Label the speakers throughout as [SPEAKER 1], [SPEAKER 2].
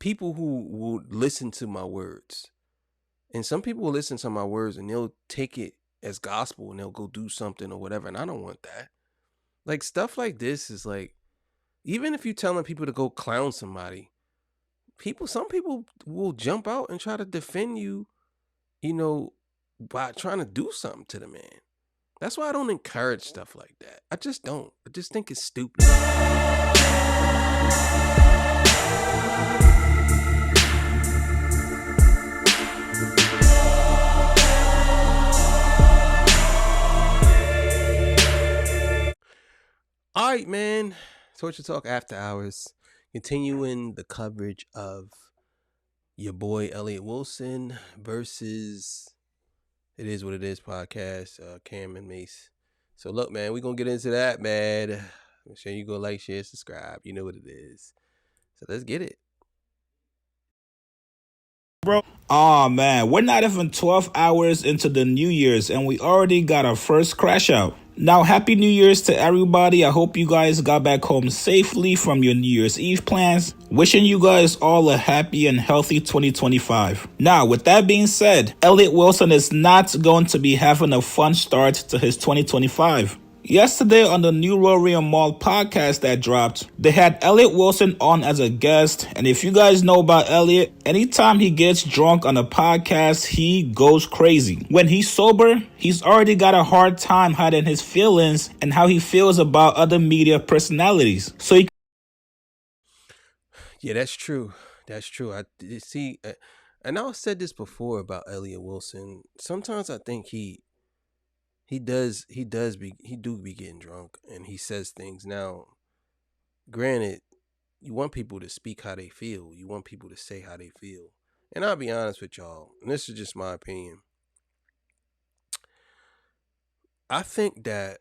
[SPEAKER 1] people who will listen to my words. And some people will listen to my words and they'll take it as gospel and they'll go do something or whatever. And I don't want that. Like stuff like this is like, even if you're telling people to go clown somebody, some people will jump out and try to defend you, by trying to do something to the man. That's why I don't encourage stuff like that. I just don't. I just think it's stupid. All right, man. Torture Talk After Hours. Continuing the coverage of your boy Elliot Wilson versus It Is What It Is podcast, Cam and Mase. So look, man, we're going to get into that, man. Make sure you go like, share, subscribe. You know what it is. So let's get it.
[SPEAKER 2] Bro. Oh man, we're not even 12 hours into the New Year's and we already got our first crash out. Now, happy New Year's to everybody. I hope you guys got back home safely from your New Year's Eve plans. Wishing you guys all a happy and healthy 2025. Now, with that being said, Elliot Wilson is not going to be having a fun start to his 2025. Yesterday on the New Rorian Mall podcast that dropped, they had Elliot Wilson on as a guest. And if you guys know about Elliot, anytime he gets drunk on a podcast, he goes crazy. When he's sober, he's already got a hard time hiding his feelings and how he feels about other media personalities.
[SPEAKER 1] Yeah, that's true. That's true. I see, and I said this before about Elliot Wilson. Sometimes I think he do be getting drunk and he says things. Now, granted, you want people to speak how they feel. You want people to say how they feel. And I'll be honest with y'all, and this is just my opinion. I think that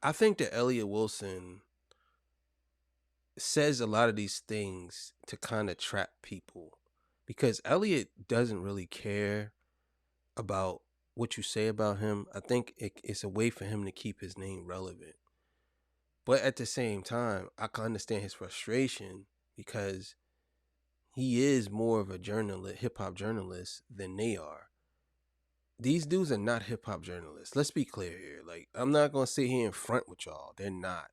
[SPEAKER 1] Elliot Wilson says a lot of these things to kind of trap people, because Elliot doesn't really care about what you say about him. I think it's a way for him to keep his name relevant. But at the same time, I can understand his frustration because he is more of a hip hop journalist than they are. These dudes are not hip hop journalists. Let's be clear here. Like, I'm not gonna sit here in front with y'all. They're not.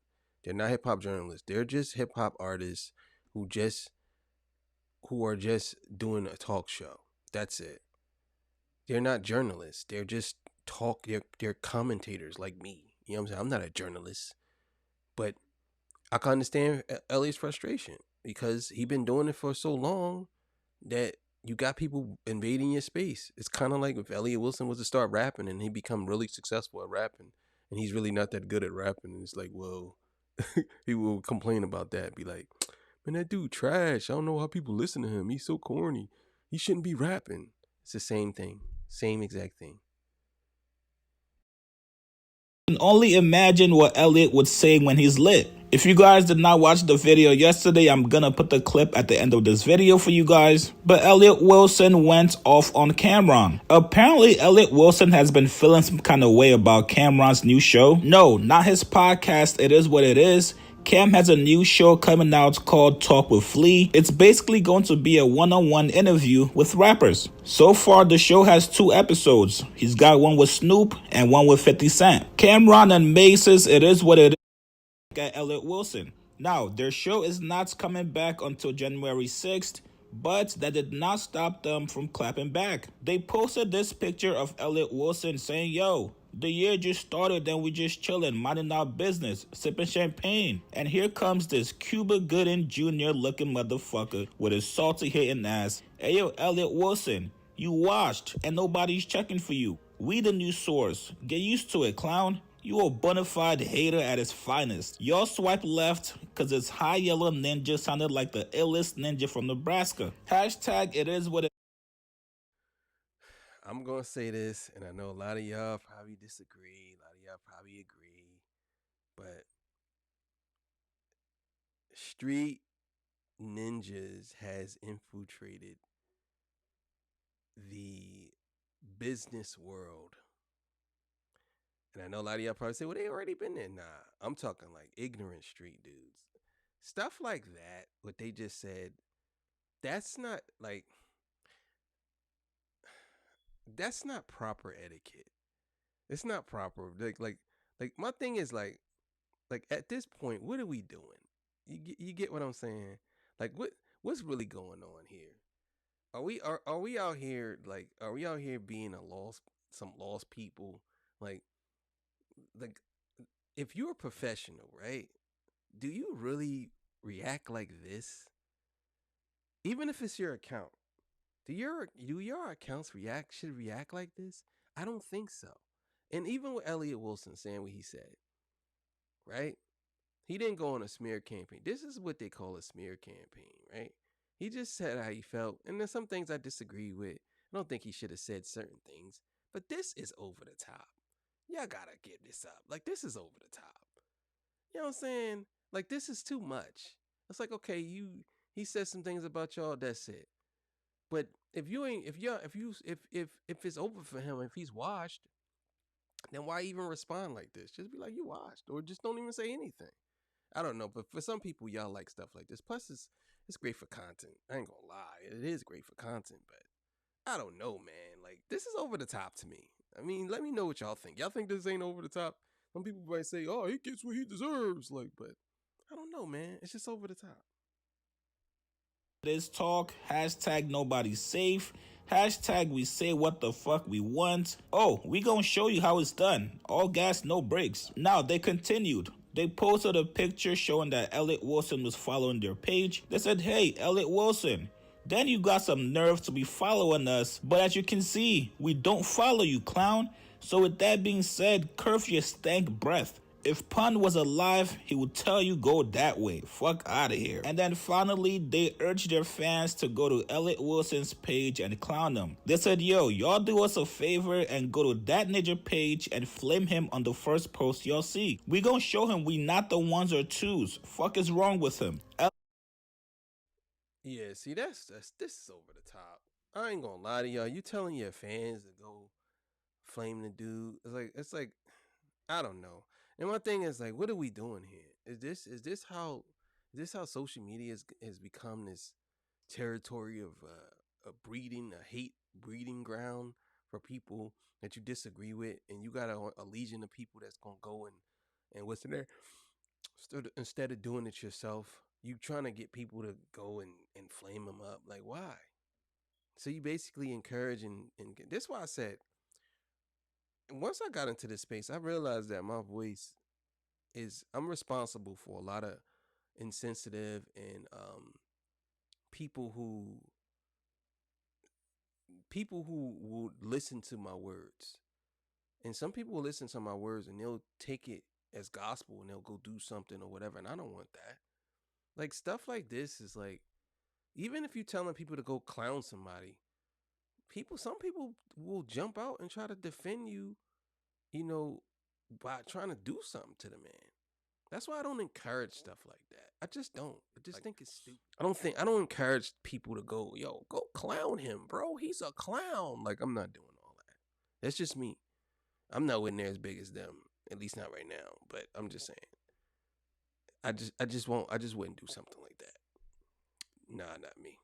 [SPEAKER 1] They're not hip hop journalists. They're just hip hop artists who are just doing a talk show. That's it. They're not journalists. They're just they're commentators like me. You know what I'm saying? I'm not a journalist. But I can understand Elliott's frustration because he been doing it for so long that you got people invading your space. It's kind of like if Elliot Wilson was to start rapping and he become really successful at rapping and he's really not that good at rapping. And it's like, well, he will complain about that. Be like, man, that dude trash. I don't know how people listen to him. He's so corny. He shouldn't be rapping. It's the same thing. Same exact thing.
[SPEAKER 2] Can only imagine what Elliot would say when he's lit. If you guys did not watch the video yesterday, I'm gonna put the clip at the end of this video for you guys. But Elliot Wilson went off on Cameron. Apparently, Elliot Wilson has been feeling some kind of way about Cameron's new show. No, not his podcast, It Is What It Is. Cam has a new show coming out called Talk with Flea. It's basically going to be a one-on-one interview with rappers. So far, the show has 2 episodes. He's got one with Snoop and one with 50 Cent. Cameron and Mase's It Is What It Is at Elliot Wilson. Now, their show is not coming back until January 6th, but that did not stop them from clapping back. They posted this picture of Elliot Wilson saying, yo, the year just started and we just chilling, minding our business, sipping champagne. And here comes this Cuba Gooding Jr. looking motherfucker with his salty hitting ass. Hey yo, Elliot Wilson, you washed and nobody's checking for you. We the new source. Get used to it, clown. You a bona fide hater at its finest. Y'all swipe left because its high yellow ninja sounded like the illest ninja from Nebraska. Hashtag It Is What It.
[SPEAKER 1] I'm going to say this, and I know a lot of y'all probably disagree. A lot of y'all probably agree. But street ninjas has infiltrated the business world. And I know a lot of y'all probably say, well, they already been there. Nah, I'm talking like ignorant street dudes. stuff like that, what they just said, that's not like that's not proper etiquette. It's not proper. Like my thing is like at this point, what are we doing? You get what I'm saying? Like what's really going on here? Are we out here like are we out here being a lost some lost people? Like like if you're a professional, right? Do you really react like this? Even if it's your account, do your accounts react like this? I don't think so. And even with Elliot Wilson saying what he said, right? He didn't go on a smear campaign. This is what they call a smear campaign, right? He just said how he felt, and there's some things I disagree with. I don't think he should have said certain things, but this is over the top. Y'all gotta give this up. Like this is over the top. You know what I'm saying? Like this is too much. It's like okay, he said some things about y'all. That's it. But if you ain't, if it's over for him, if he's washed, then why even respond like this? Just be like you washed, or just don't even say anything. I don't know, but for some people, y'all like stuff like this. Plus, it's great for content. I ain't gonna lie, it is great for content, but I don't know, man. Like this is over the top to me. I mean, let me know what y'all think. Y'all think this ain't over the top? Some people might say, "Oh, he gets what he deserves." Like, but I don't know, man. It's just over the top.
[SPEAKER 2] This talk, hashtag nobody's safe, hashtag we say what the fuck we want. Oh, we gonna show you how it's done. All gas, no brakes. Now, they continued. They posted a picture showing that Elliot Wilson was following their page. They said, hey, Elliot Wilson, then you got some nerve to be following us, but as you can see, we don't follow you, clown. So with that being said, curse your stank breath. If Pun was alive, he would tell you go that way. Fuck out of here. And then finally, they urged their fans to go to Elliot Wilson's page and clown him. They said, yo, y'all do us a favor and go to that ninja page and flame him on the first post y'all see. We gonna show him we not the ones or twos. Fuck is wrong with him.
[SPEAKER 1] Yeah, see, that's this is over the top. I ain't gonna lie to y'all. You telling your fans to go flame the dude? It's like I don't know. And my thing is like, what are we doing here? Is this how social media has become this territory of a breeding a hate breeding ground for people that you disagree with, and you got a legion of people that's gonna go and what's in there instead of doing it yourself. You trying to get people to go and flame them up. Like why? So you basically encourage and this is why I said once I got into this space, I realized that my voice is I'm responsible for a lot of insensitive and people who people who will listen to my words. And some people will listen to my words and they'll take it as gospel and they'll go do something or whatever. And I don't want that. Like stuff like this is like even if you're telling people to go clown somebody, some people will jump out and try to defend you, you know, by trying to do something to the man. That's why I don't encourage stuff like that. I just don't. I just think it's stupid. I don't encourage people to go, yo, go clown him, bro. He's a clown. Like I'm not doing all that. That's just me. I'm nowhere near as big as them. At least not right now. But I'm just saying. I just wouldn't do something like that. Nah, not me.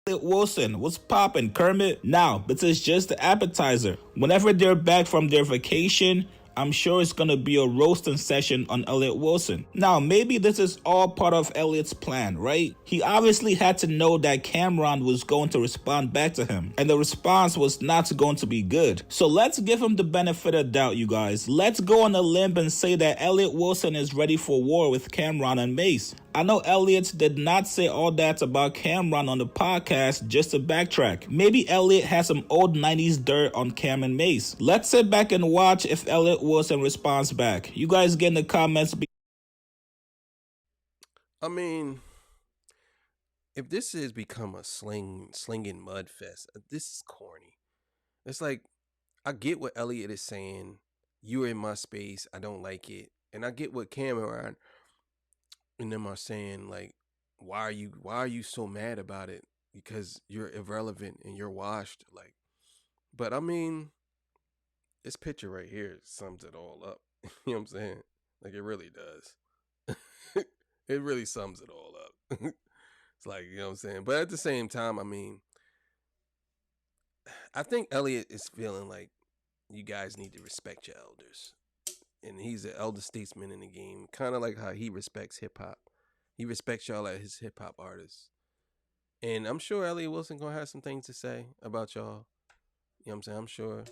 [SPEAKER 2] Elliot Wilson, what's poppin', Kermit? Now, this is just the appetizer. Whenever they're back from their vacation, I'm sure it's gonna be a roasting session on Elliot Wilson. Now, maybe this is all part of Elliot's plan, right? He obviously had to know that Cameron was going to respond back to him, and the response was not going to be good. So let's give him the benefit of doubt, you guys. Let's go on a limb and say that Elliot Wilson is ready for war with Cameron and Mase. I know Elliot did not say all that about Cameron on the podcast, just to backtrack. Maybe Elliot has some old 90s dirt on Cam and Mase. Let's sit back and watch if Elliot Wilson responds back. You guys get in the comments.
[SPEAKER 1] I mean, if this has become a slinging mud fest, this is corny. It's like I get what Elliot is saying. You're in my space. I don't like it, and I get what Cameron and them are saying. Like, why are you so mad about it? Because you're irrelevant and you're washed. Like, but I mean, this picture right here sums it all up. You know what I'm saying? Like, it really does. It really sums it all up. It's like, you know what I'm saying? But at the same time, I mean, I think Elliot is feeling like you guys need to respect your elders. And he's an elder statesman in the game, kind of like how he respects hip hop. He respects y'all as his hip hop artists. And I'm sure Elliot Wilson gonna have some things to say about y'all. You know what I'm saying?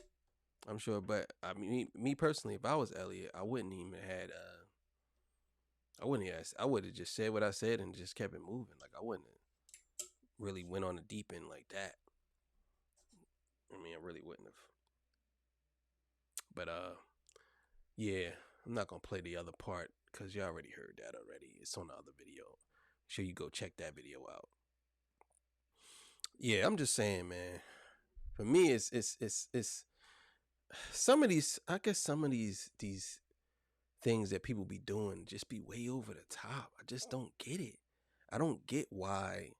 [SPEAKER 1] I'm sure. But I mean, me personally, if I was Elliot, I wouldn't even had. I wouldn't. I would have just said what I said and just kept it moving. Like I wouldn't have really went on the deep end like that. I mean, I really wouldn't have. But yeah, I'm not gonna play the other part because you already heard that already. It's on the other video. Make sure you go check that video out. Yeah, I'm just saying, man. For me, it's some of these. I guess some of these things that people be doing just be way over the top. I just don't get it. I don't get why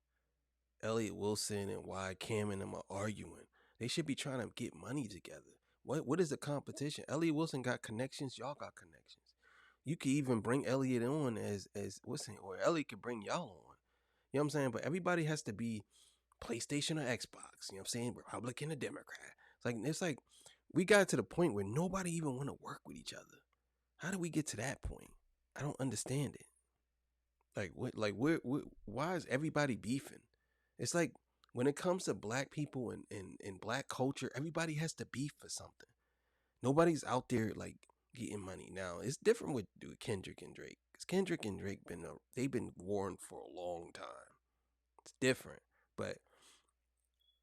[SPEAKER 1] Elliott Wilson and why Cam and them are arguing. They should be trying to get money together. What is the competition? Elliott Wilson got connections. Y'all got connections. You could even bring Elliot on as what's it, or Elliot could bring y'all on. You know what I'm saying? But everybody has to be PlayStation or Xbox. You know what I'm saying? Republican or Democrat. It's like we got to the point where nobody even want to work with each other. How do we get to that point? I don't understand it. Like what? Like why is everybody beefing? It's like when it comes to black people and black culture, everybody has to beef for something. Nobody's out there like getting money. Now it's different with Kendrick and Drake. Cause Kendrick and Drake they've been warring for a long time. It's different, but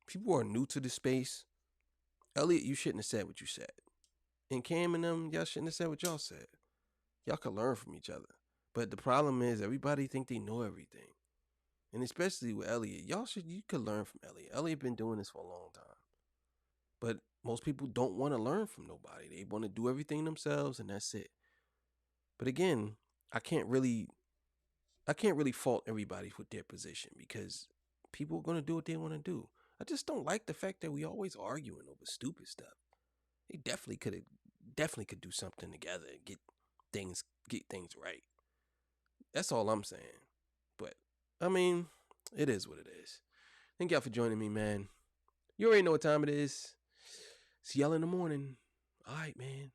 [SPEAKER 1] people who are new to the space. Elliot, you shouldn't have said what you said. And Cam and them, y'all shouldn't have said what y'all said. Y'all could learn from each other. But the problem is everybody think they know everything. And especially with Elliot, you could learn from Elliot. Elliot been doing this for a long time. But most people don't want to learn from nobody. They want to do everything themselves and that's it. But again, I can't really fault everybody with their position because people are gonna do what they want to do. I just don't like the fact that we always arguing over stupid stuff. They definitely could do something together and get things right. That's all I'm saying. But I mean, it is what it is. Thank y'all for joining me, man. You already know what time it is. See y'all in the morning. All right, man.